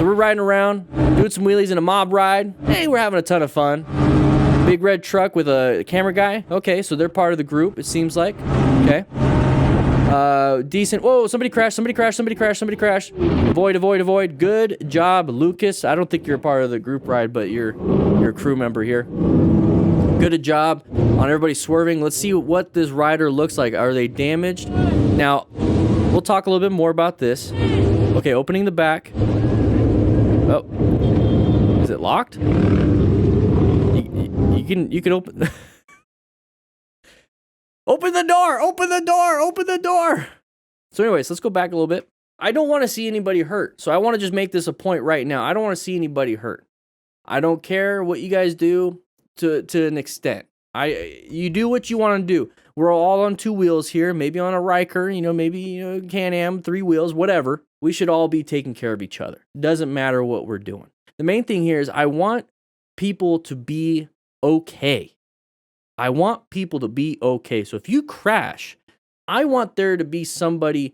So we're riding around, doing some wheelies in a mob ride. Hey, we're having a ton of fun. Big red truck with a camera guy. Okay, so they're part of the group, it seems like. Okay. Decent. Whoa, somebody crashed. Avoid. Good job, Lucas. I don't think you're a part of the group ride, but you're a crew member here. Good job on everybody swerving. Let's see what this rider looks like. Are they damaged? Now, we'll talk a little bit more about this. Okay, opening the back. Oh. Is it locked? You can open... Open the door! So anyways, let's go back a little bit. I don't want to see anybody hurt. So I want to just make this a point right now. I don't want to see anybody hurt. I don't care what you guys do to an extent. You do what you want to do. We're all on 2 wheels here, maybe on a Riker, maybe Can-Am, 3 wheels, whatever. We should all be taking care of each other. Doesn't matter what we're doing. The main thing here is I want people to be okay. I want people to be okay. So if you crash, I want there to be somebody,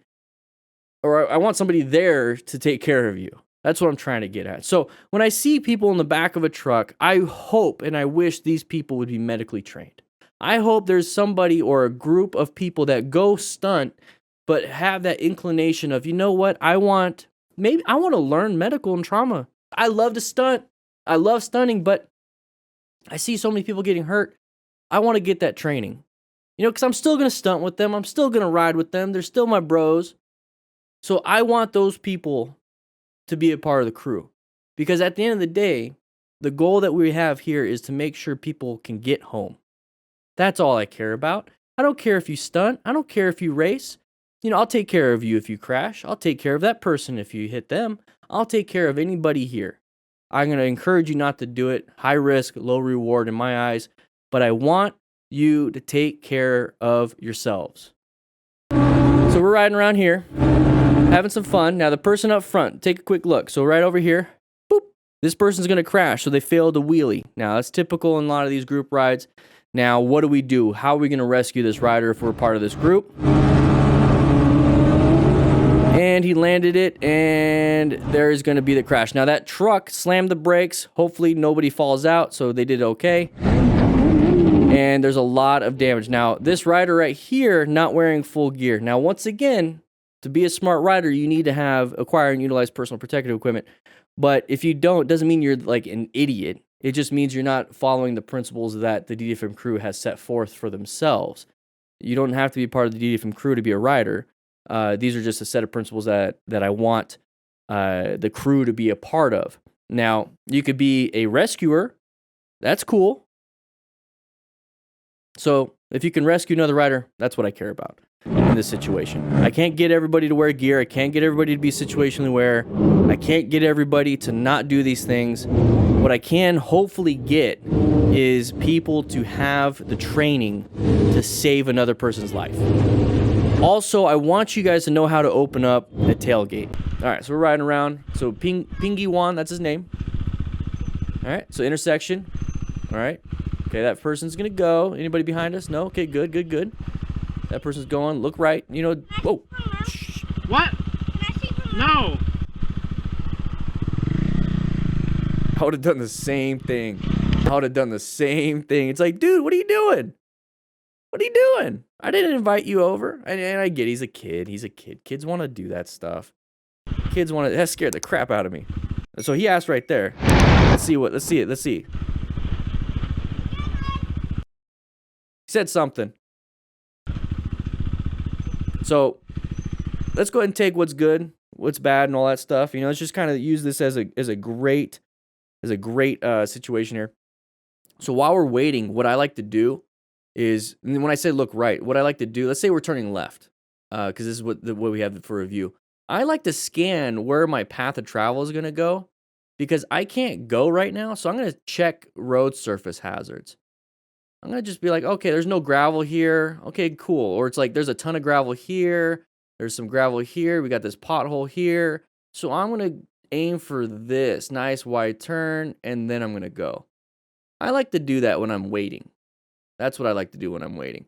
or I want somebody there to take care of you. That's what I'm trying to get at. So when I see people in the back of a truck, I hope and I wish these people would be medically trained. I hope there's somebody or a group of people that go stunt, but have that inclination of, you know what, I want to learn medical and trauma. I love to stunt. I love stunning, but I see so many people getting hurt. I want to get that training, because I'm still going to stunt with them. I'm still going to ride with them. They're still my bros. So I want those people to be a part of the crew, because at the end of the day, the goal that we have here is to make sure people can get home. That's all I care about. I don't care if you stunt. I don't care if you race. I'll take care of you if you crash. I'll take care of that person if you hit them. I'll take care of anybody here. I'm going to encourage you not to do it. High risk, low reward in my eyes. But I want you to take care of yourselves. So we're riding around here, having some fun. Now the person up front, take a quick look. So right over here, boop, this person's going to crash, so they failed a wheelie. Now that's typical in a lot of these group rides. Now what do we do? How are we going to rescue this rider if we're part of this group? And he landed it, and there's going to be the crash. Now that truck slammed the brakes. Hopefully nobody falls out, so they did okay. And there's a lot of damage. Now, this rider right here, not wearing full gear. Now, once again, to be a smart rider, you need to acquire and utilize personal protective equipment. But if you don't, it doesn't mean you're like an idiot. It just means you're not following the principles that the DDFM crew has set forth for themselves. You don't have to be part of the DDFM crew to be a rider. These are just a set of principles that I want the crew to be a part of. Now, you could be a rescuer. That's cool. So if you can rescue another rider, that's what I care about in this situation. I can't get everybody to wear gear. I can't get everybody to be situationally aware. I can't get everybody to not do these things. What I can hopefully get is people to have the training to save another person's life. Also, I want you guys to know how to open up a tailgate. All right, so we're riding around. So Pingy Wan, that's his name. All right, so intersection. All right. Okay, that person's going to go. Anybody behind us? No? Okay, good. That person's going. Look right. Whoa. Shh. What? No. I would have done the same thing. It's like, dude, what are you doing? I didn't invite you over. And I get he's a kid. Kids want to do that stuff. That scared the crap out of me. So he asked right there. Let's see. He said something. So let's go ahead and take what's good, what's bad, and all that stuff. Let's just kind of use this as a great situation here. So while we're waiting, what I like to do is, and when I say look right, what I like to do, let's say we're turning left, because this is what we have for review. I like to scan where my path of travel is going to go, because I can't go right now. So I'm going to check road surface hazards. I'm going to just be like, okay, there's no gravel here. Okay, cool. Or it's like, there's a ton of gravel here. There's some gravel here. We got this pothole here. So I'm going to aim for this nice wide turn, and then I'm going to go. I like to do that when I'm waiting. That's what I like to do when I'm waiting.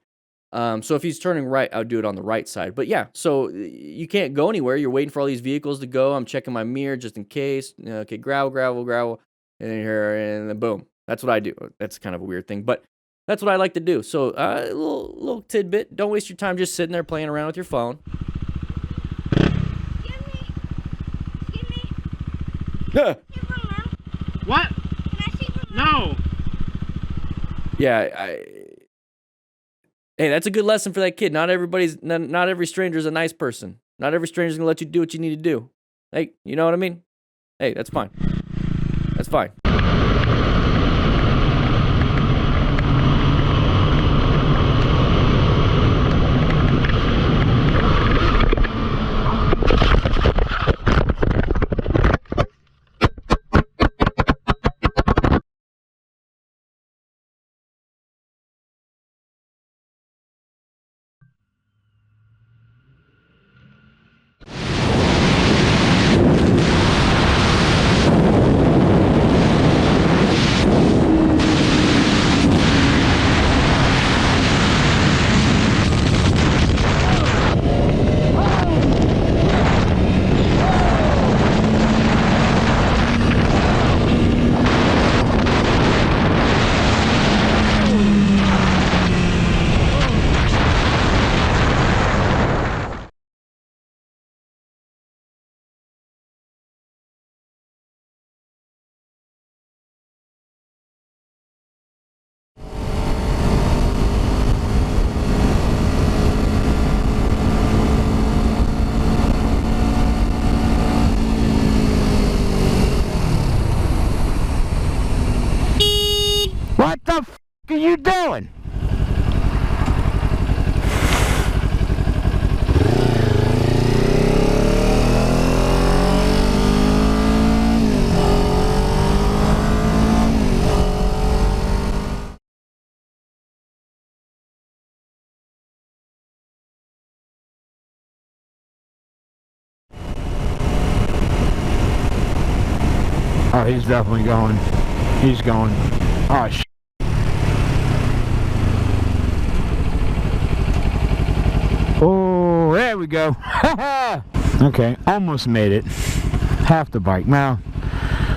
So if he's turning right, I would do it on the right side. But yeah, so you can't go anywhere. You're waiting for all these vehicles to go. I'm checking my mirror just in case. Okay, gravel, and then here, and then boom. That's what I do. That's kind of a weird thing, but that's what I like to do. So a little tidbit. Don't waste your time just sitting there playing around with your phone. What? No. Yeah, hey, that's a good lesson for that kid. Not every stranger is a nice person. Not every stranger is gonna let you do what you need to do. Hey, you know what I mean? Hey, that's fine. That's fine. What the f*** are you doing? Oh, he's definitely going. He's going. Oh, sh**. Oh, there we go. Okay, almost made it. Half the bike. Now,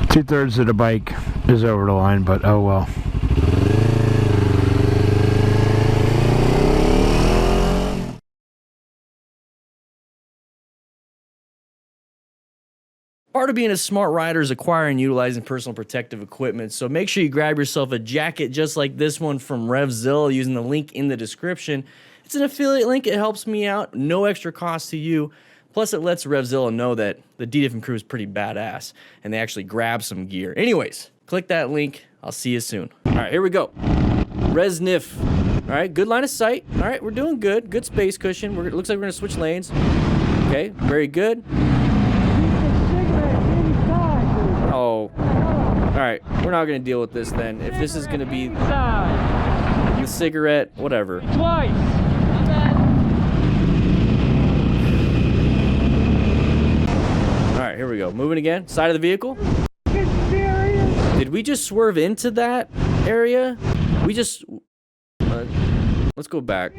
2/3 of the bike is over the line, but oh well. Part of being a smart rider is acquiring and utilizing personal protective equipment. So make sure you grab yourself a jacket just like this one from REVZILLA using the link in the description. It's an affiliate link. It helps me out. No extra cost to you. Plus, it lets REVZILLA know that the DanDanTheFireman crew is pretty badass and they actually grab some gear. Anyways, click that link. I'll see you soon. All right, here we go. REZNIF. All right, good line of sight. All right, we're doing good. Good space cushion. It looks like we're going to switch lanes. Okay, very good. Oh. Alright, we're not going to deal with this then. If this is going to be the cigarette, whatever. Twice. Alright, here we go. Moving again. Side of the vehicle. Did we just swerve into that area? We just... let's go back.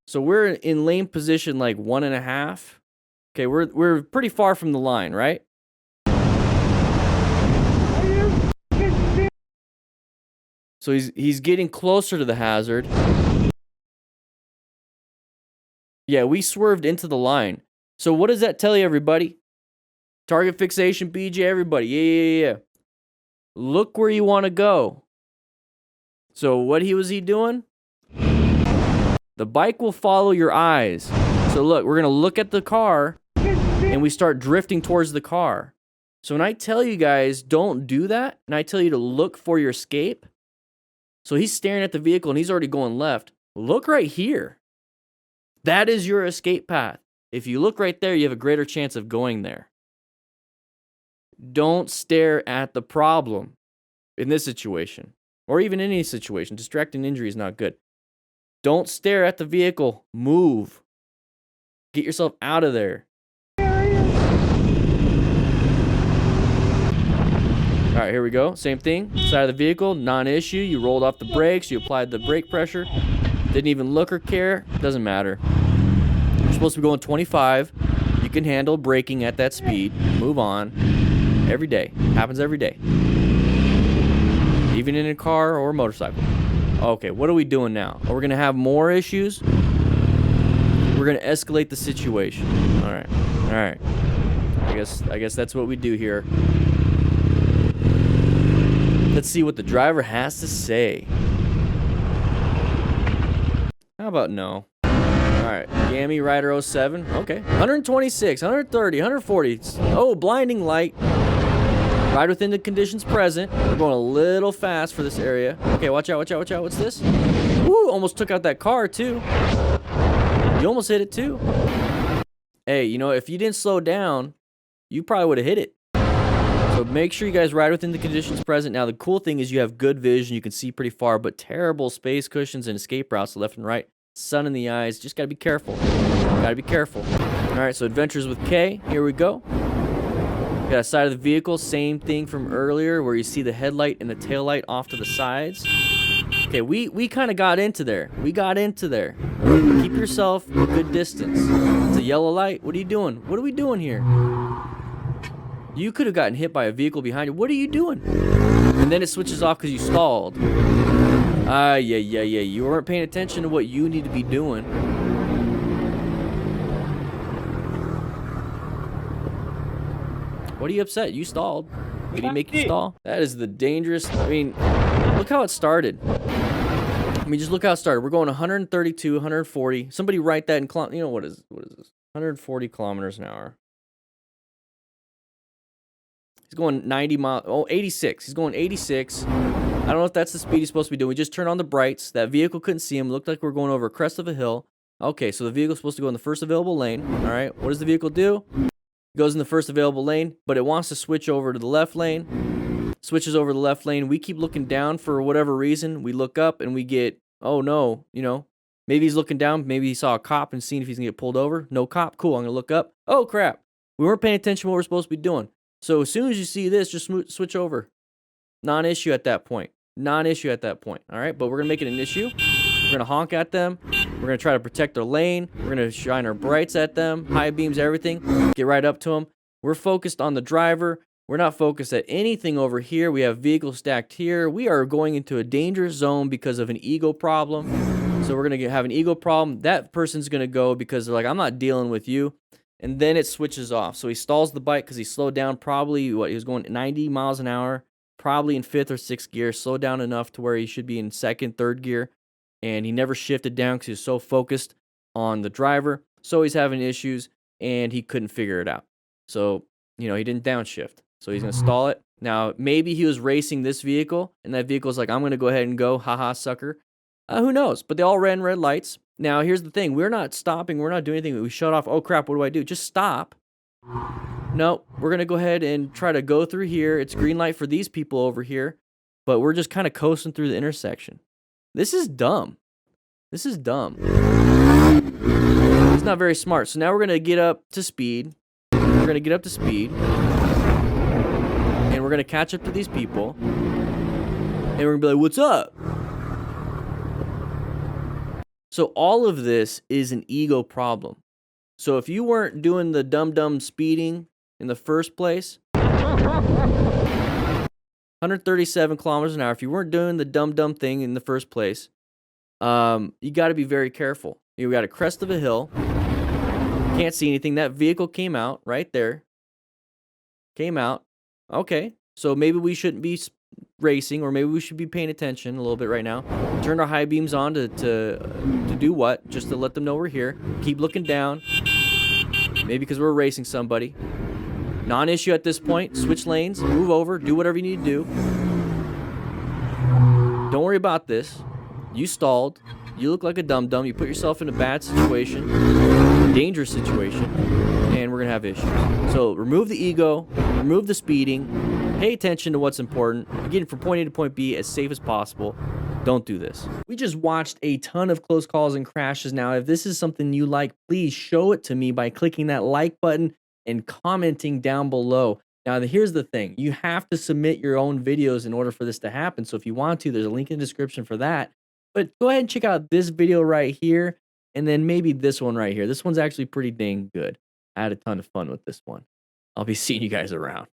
So we're in lane position like 1.5. Okay, we're pretty far from the line, right? So he's getting closer to the hazard. Yeah, we swerved into the line. So what does that tell you, everybody? Target fixation, BJ, everybody. Yeah. Look where you want to go. So what was he doing? The bike will follow your eyes. So look, we're going to look at the car and we start drifting towards the car. So when I tell you guys don't do that, and I tell you to look for your escape, so he's staring at the vehicle and he's already going left. Look right here. That is your escape path. If you look right there, you have a greater chance of going there. Don't stare at the problem in this situation, or even in any situation. Distracting injury is not good. Don't stare at the vehicle. Move. Get yourself out of there. All right, here we go. Same thing. Side of the vehicle, non-issue. You rolled off the brakes. You applied the brake pressure. Didn't even look or care. Doesn't matter. You're supposed to be going 25. You can handle braking at that speed. Move on. Every day. Happens every day. Even in a car or a motorcycle. Okay, what are we doing now? Are we going to have more issues? We're going to escalate the situation. All right. All right. I guess that's what we do here. Let's see what the driver has to say. How about no? All right. Gammy Rider 07. Okay. 126, 130, 140. Oh, blinding light. Ride within the conditions present. We're going a little fast for this area. Okay, watch out, watch out, watch out. What's this? Woo, almost took out that car, too. You almost hit it, too. Hey, you know, if you didn't slow down, you probably would have hit it. So make sure you guys ride within the conditions present. Now, the cool thing is you have good vision. You can see pretty far, but terrible space cushions and escape routes left and right. Sun in the eyes. Just got to be careful. Got to be careful. All right, so Adventures with K. Here we go. Got a side of the vehicle, same thing from earlier where you see the headlight and the tail light off to the sides. Okay, we kind of got into there. We got into there. Keep yourself a good distance. It's a yellow light. What are you doing? What are we doing here? You could have gotten hit by a vehicle behind you. What are you doing? And then it switches off because you stalled. Yeah. You weren't paying attention to what you need to be doing. What are you upset? You stalled. Did he make you stall? That is the dangerous. I mean, look how it started. I mean, just look how it started. We're going 132, 140. Somebody write that in you know, what is this? 140 kilometers an hour. He's going 90 miles. Oh, 86. He's going 86. I don't know if that's the speed he's supposed to be doing. We just turned on the brights. That vehicle couldn't see him. Looked like we're going over a crest of a hill. Okay, so the vehicle's supposed to go in the first available lane. All right, what does the vehicle do? Goes in the first available lane, but it wants to switch over to the left lane. Switches over to the left lane. We keep looking down for whatever reason. We look up and we get, oh no, you know, maybe he's looking down. Maybe he saw a cop and seen if he's going to get pulled over. No cop. Cool, I'm going to look up. Oh crap. We weren't paying attention to what we're supposed to be doing. So as soon as you see this, just switch over. Non-issue at that point. Non-issue at that point. All right, but we're going to make it an issue. We're going to honk at them. We're going to try to protect their lane. We're going to shine our brights at them, high beams, everything. Get right up to them. We're focused on the driver. We're not focused at anything over here. We have vehicles stacked here. We are going into a dangerous zone because of an ego problem. So we're going to have an ego problem. That person's going to go because they're like, I'm not dealing with you. And then it switches off. So he stalls the bike because he slowed down probably, he was going 90 miles an hour, probably in 5th or 6th gear, slowed down enough to where he should be in 2nd, 3rd gear. And he never shifted down because he was so focused on the driver. So he's having issues, and he couldn't figure it out. So, you know, he didn't downshift. So he's going to stall it. Now, maybe he was racing this vehicle, and that vehicle's like, I'm going to go ahead and go, haha, sucker. Who knows? But they all ran red lights. Now, here's the thing. We're not stopping. We're not doing anything. We shut off. Oh, crap, what do I do? Just stop. No, we're going to go ahead and try to go through here. It's green light for these people over here, but we're just kind of coasting through the intersection. This is dumb. This is dumb. It's not very smart. So now we're going to get up to speed. We're going to get up to speed. And we're going to catch up to these people. And we're going to be like, what's up? So all of this is an ego problem. So if you weren't doing the dumb speeding in the first place, 137 kilometers an hour, if you weren't doing the dumb thing in the first place, you got to be very careful. You got a crest of a hill. Can't see anything. That vehicle came out right there. Came out. Okay. So maybe we shouldn't be racing, or maybe we should be paying attention a little bit right now. Turn our high beams on to do what? Just to let them know we're here. Keep looking down. Maybe because we're racing somebody. Non-issue at this point. Switch lanes. Move over. Do whatever you need to do. Don't worry about this. You stalled. You look like a dum-dum. You put yourself in a bad situation. Dangerous situation. And we're going to have issues. So remove the ego. Remove the speeding. Pay attention to what's important. Getting from point A to point B as safe as possible. Don't do this. We just watched a ton of close calls and crashes. Now, if this is something you like, please show it to me by clicking that like button and commenting down below. Now, here's the thing. You have to submit your own videos in order for this to happen. So if you want to, there's a link in the description for that. But go ahead and check out this video right here, and then maybe this one right here. This one's actually pretty dang good. I had a ton of fun with this one. I'll be seeing you guys around.